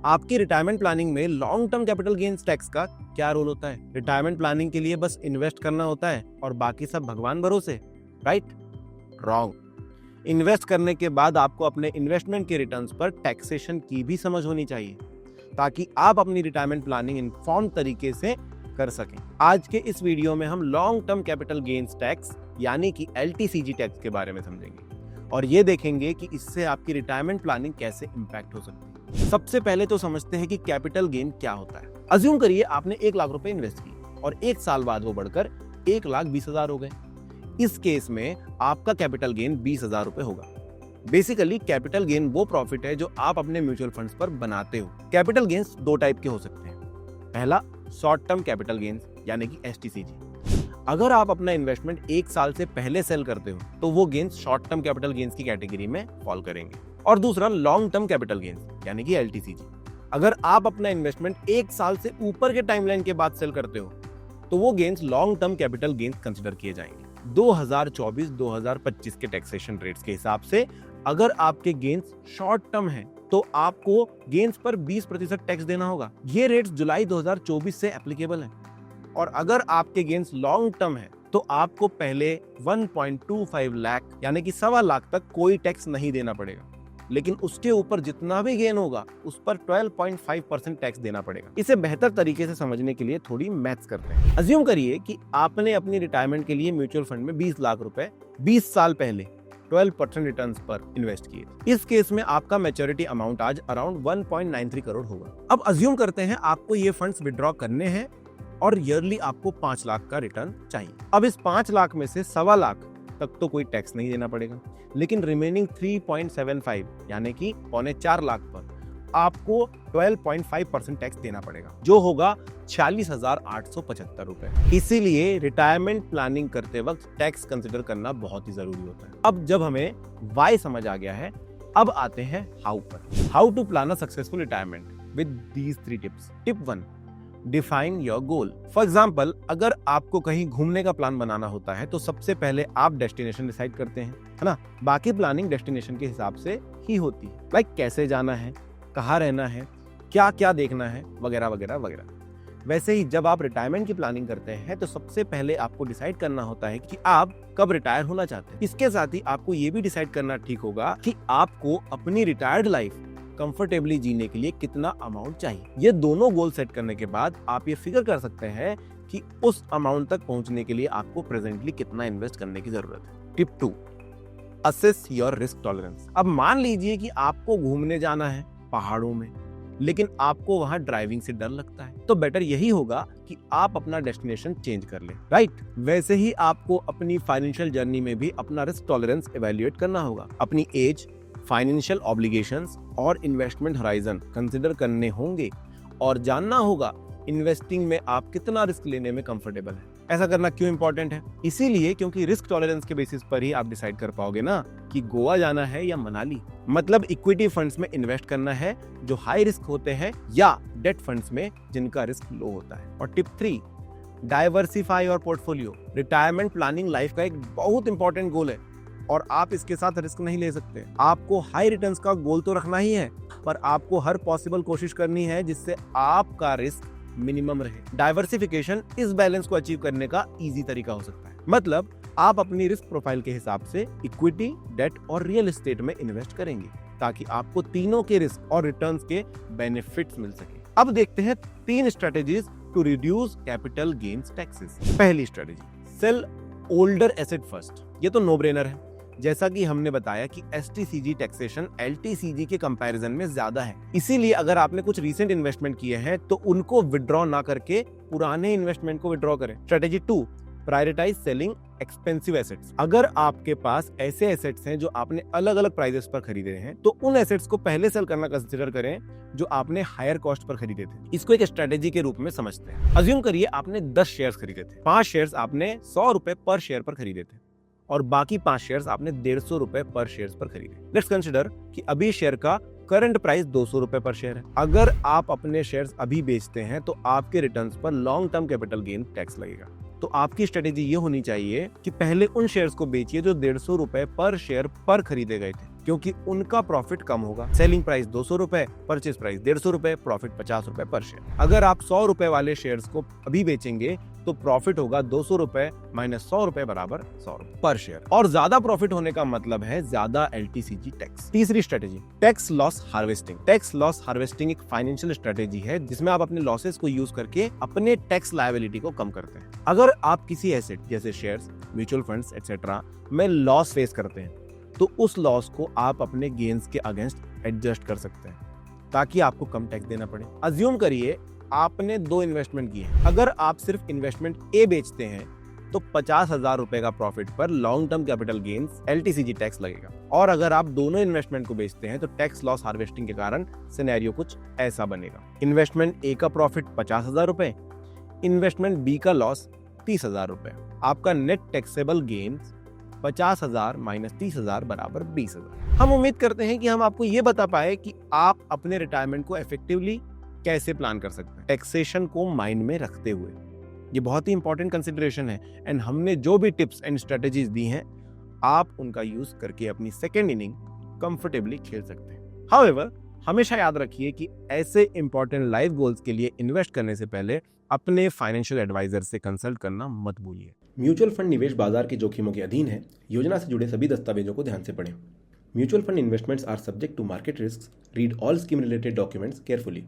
आपकी retirement planning में long term capital gains tax का क्या रोल होता है? रिटायरमेंट प्लानिंग के लिए बस इन्वेस्ट करना होता है और बाकी सब भगवान भरोसे, राइट? रॉन्ग। इन्वेस्ट करने के बाद आपको अपने इन्वेस्टमेंट के रिटर्न्स पर टैक्सेशन की भी समझ होनी चाहिए ताकि आप अपनी रिटायरमेंट प्लानिंग इन्फॉर्म तरीके से कर सकें। आज के इस वीडियो में हम long term capital gains tax यानी कि LTCG टैक्स के बारे में समझेंगे और ये देखेंगे कि इससे आपकी रिटायरमेंट प्लानिंग कैसे इंपैक्ट हो सकती है। सबसे पहले तो समझते हैं कि कैपिटल गेन क्या होता है। अज्यूम करिए आपने 1 लाख रुपए इन्वेस्ट किए और 1 साल बाद वो बढ़कर 1,20,000 हो गए। इस केस में आपका कैपिटल गेन 20,000 रुपए होगा। बेसिकली कैपिटल गेन वो प्रॉफिट है जो आप अपने म्यूचुअल फंड्स पर बनाते हो। कैपिटल गेन्स 2 टाइप के हो सकते हैं। पहला, शॉर्ट टर्म कैपिटल गेन्स यानी कि STCG। अगर आप अपना इन्वेस्टमेंट 1 साल से पहले सेल करते हो तो वो gains short term capital gains की कैटेगरी में फॉल करेंगे। और दूसरा, लॉन्ग टर्म कैपिटल गेन्स यानी कि LTCG। अगर आप अपना इन्वेस्टमेंट 1 साल से ऊपर के टाइमलाइन के बाद सेल करते हो तो वो gains long term capital gains consider किए जाएंगे। 2024-2025 के टैक्सेशन रेट्स के हिसाब से अगर आपके गेन्स शॉर्ट टर्म है तो आपको गेन्स पर 20% टैक्स देना होगा। ये रेट्स जुलाई 2024 से एप्लीकेबल है। और अगर आपके गेन्स लॉन्ग टर्म है तो आपको पहले 1.25 लाख यानी कि 1.25 लाख तक कोई टैक्स नहीं देना पड़ेगा, लेकिन उसके ऊपर जितना भी गेन होगा उस पर 12.5% टैक्स देना पड़ेगा। इसे बेहतर तरीके से समझने के लिए थोड़ी मैथ्स करते हैं। अज्यूम करिए कि आपने अपनी रिटायरमेंट के लिए म्यूचुअल फंड में 20 लाख रुपए 20 साल पहले 12% रिटर्न्स पर इन्वेस्ट किए। इस केस में आपका मैच्योरिटी अमाउंट आज अराउंड 1.93 करोड़ होगा। अब अज्यूम करते हैं आपको ये फंड्स विड्रॉ करने हैं और ईयरली आपको 5 लाख का रिटर्न चाहिए। अब इस 5 लाख में से 1.25 लाख तक तो कोई टैक्स नहीं देना पड़ेगा, लेकिन रिमेनिंग 3.75 यानी कि 3.25 लाख पर आपको 12.5% टैक्स देना पड़ेगा, जो होगा 46,875 रुपए। इसीलिए रिटायरमेंट प्लानिंग करते वक्त टैक्स कंसिडर करना बहुत ही जरूरी होता है। अब जब हमें वाई समझ आ गया है, अब आते हैं हाउ पर। How to plan a successful retirement with these 3 tips. Tip 1, define your goal. For example, अगर आपको कहीं घूमने का प्लान बनाना होता है तो सबसे पहले आप डेस्टिनेशन डिसाइड करते हैं, है ना? बाकी प्लानिंग डेस्टिनेशन के हिसाब से ही होती है, लाइक कैसे जाना है, कहाँ रहना है, क्या क्या देखना है, वगैरह वगैरह वगैरह। वैसे ही जब आप रिटायरमेंट की प्लानिंग करते हैं तो सबसे पहले आपको डिसाइड करना होता है कि आप कब रिटायर होना चाहते हैं। इसके साथ ही आपको ये भी डिसाइड करना ठीक होगा कि आपको अपनी रिटायर्ड लाइफ कंफर्टेबली जीने के लिए कितना अमाउंट चाहिए। ये दोनों गोल सेट करने के बाद आप ये फिगर कर सकते हैं कि उस अमाउंट तक पहुंचने के लिए आपको प्रेजेंटली कितना इन्वेस्ट करने की जरूरत है। Tip 2, assess your risk tolerance. अब मान लीजिए कि आपको घूमने जाना है पहाड़ों में, लेकिन आपको वहां ड्राइविंग से डर लगता है, तो बेटर यही होगा कि आप अपना डेस्टिनेशन चेंज कर लें, राइट? वैसे ही आपको अपनी फाइनेंशियल जर्नी में भी अपना रिस्क टॉलरेंस इवैल्यूएट करना होगा। अपनी एज, फाइनेंशियल ऑब्लिगेशंस और इन्वेस्टमेंट होराइजन कंसिडर करने होंगे और जानना होगा इन्वेस्टिंग में आप कितना रिस्क लेने में कंफर्टेबल है। ऐसा करना क्यों इंपॉर्टेंट है? इसीलिए क्योंकि रिस्क टॉलरेंस के बेसिस पर ही आप डिसाइड कर पाओगे ना कि गोवा जाना है या मनाली। मतलब इक्विटी फंड्स में इन्वेस्ट करना है जो हाई रिस्क होते हैं या डेट फंड्स में जिनका रिस्क लो होता है। और tip 3, diversify your portfolio. Retirement planning life का एक बहुत इंपॉर्टेंट गोल है और आप इसके साथ रिस्क नहीं ले सकते। आपको हाई रिटर्न्स का गोल तो रखना ही है, पर आपको हर पॉसिबल कोशिश करनी है जिससे आपका रिस्क मिनिमम रहे। डाइवर्सिफिकेशन इस बैलेंस को अचीव करने का इजी तरीका हो सकता है। मतलब आप अपनी रिस्क प्रोफाइल के हिसाब से इक्विटी, डेट और रियल एस्टेट में इन्वेस्ट करेंगे ताकि आपको तीनों के रिस्क और रिटर्न्स के बेनिफिट्स मिल सके। अब देखते हैं 3 strategies to reduce capital gains taxes. पहली strategy, sell older asset first. ये तो नो ब्रेनर है। जैसा कि हमने बताया कि STCG टैक्सेशन LTCG के कंपैरिजन में ज्यादा है, इसीलिए अगर आपने कुछ रीसेंट इन्वेस्टमेंट किए हैं तो उनको विड्रॉ ना करके पुराने इन्वेस्टमेंट को विड्रॉ करें। Strategy 2, prioritize selling expensive assets. अगर आपके पास ऐसे एसेट्स हैं जो आपने अलग अलग प्राइसेस पर खरीदे हैं तो उन एसेट्स को पहले सेल करना कंसीडर करें जो आपने हायर कॉस्ट पर खरीदे थे। इसको एक स्ट्रेटेजी के रूप में समझते हैं। अज्यूम करिए आपने 10 शेयर्स खरीदे थे। 5 शेयर्स आपने 100 रुपए पर शेयर पर खरीदे थे और बाकी 5 शेयर्स आपने 150 रुपए पर शेयर पर खरीदे। लेट्स कंसिडर कि अभी शेयर का करंट प्राइस 200 रुपए पर शेयर है। अगर आप अपने शेयर्स अभी बेचते हैं तो आपके रिटर्न्स पर long term capital gain tax लगेगा। तो आपकी स्ट्रेटेजी ये होनी चाहिए कि पहले उन शेयर्स को बेचिए जो 150 रुपए पर शेयर पर खरीदे गए थे क्योंकि उनका प्रॉफिट कम होगा। सेलिंग प्राइस 200 रुपए, परचेज प्राइस 150 रुपए, प्रॉफिट 50 रुपए पर शेयर। अगर आप 100 रुपए वाले शेयर्स को अभी बेचेंगे तो प्रॉफिट होगा 200 रुपए माइनस 100 रुपए बराबर 100 रुपए पर शेयर। और ज्यादा प्रॉफिट होने का मतलब है ज्यादा LTCG टैक्स। तीसरी strategy, tax loss harvesting. Tax loss harvesting एक फाइनेंशियल स्ट्रेटेजी है जिसमें आप अपने लॉसेस को यूज करके अपने टैक्स लायबिलिटी को कम करते हैं। अगर आप किसी एसेट जैसे शेयर्स, म्यूचुअल फंड्स एक्सेट्रा में लॉस फेस करते हैं तो उस लॉस को आप अपने गेन्स के अगेंस्ट एडजस्ट कर सकते हैं ताकि आपको कम टैक्स देना पड़े। अज्यूम करिए आपने 2 इन्वेस्टमेंट किए। अगर आप सिर्फ इन्वेस्टमेंट ए बेचते हैं तो 50,000 रुपए का प्रॉफिट पर long term capital gains LTCG tax लगेगा। और अगर आप दोनों इन्वेस्टमेंट को बेचते हैं तो टैक्स लॉस हार्वेस्टिंग के कारण सिनेरियो कुछ ऐसा बनेगा। इन्वेस्टमेंट ए का प्रॉफिट 50,000 रुपए, इन्वेस्टमेंट बी का लॉस 30,000 रुपए। आपका नेट टैक्सेबल गेन्स 50,000 माइनस 30,000 बराबर 20,000। हम उम्मीद करते हैं कि हम आपको ये बता पाए कि आप अपने रिटायरमेंट को इफेक्टिवली कैसे प्लान कर सकते हैं टैक्सेशन को माइंड में रखते हुए। ये बहुत ही इंपॉर्टेंट कंसिडरेशन है एंड हमने जो भी टिप्स एंड स्ट्रेटेजीज दी हैं आप उनका यूज करके अपनी सेकेंड इनिंग कंफर्टेबली खेल सकते हैं। हाउएवर, हमेशा याद रखिए कि ऐसे इंपॉर्टेंट लाइफ गोल्स के लिए इन्वेस्ट करने से पहले अपने फाइनेंशियल एडवाइजर से कंसल्ट करना मत भूलिए। म्यूचुअल फंड निवेश बाजार के जोखिमों के अधीन है। योजना से जुड़े सभी दस्तावेजों को ध्यान से पढ़ें। Mutual fund investments are subject to market risk. Read all scheme related documents carefully.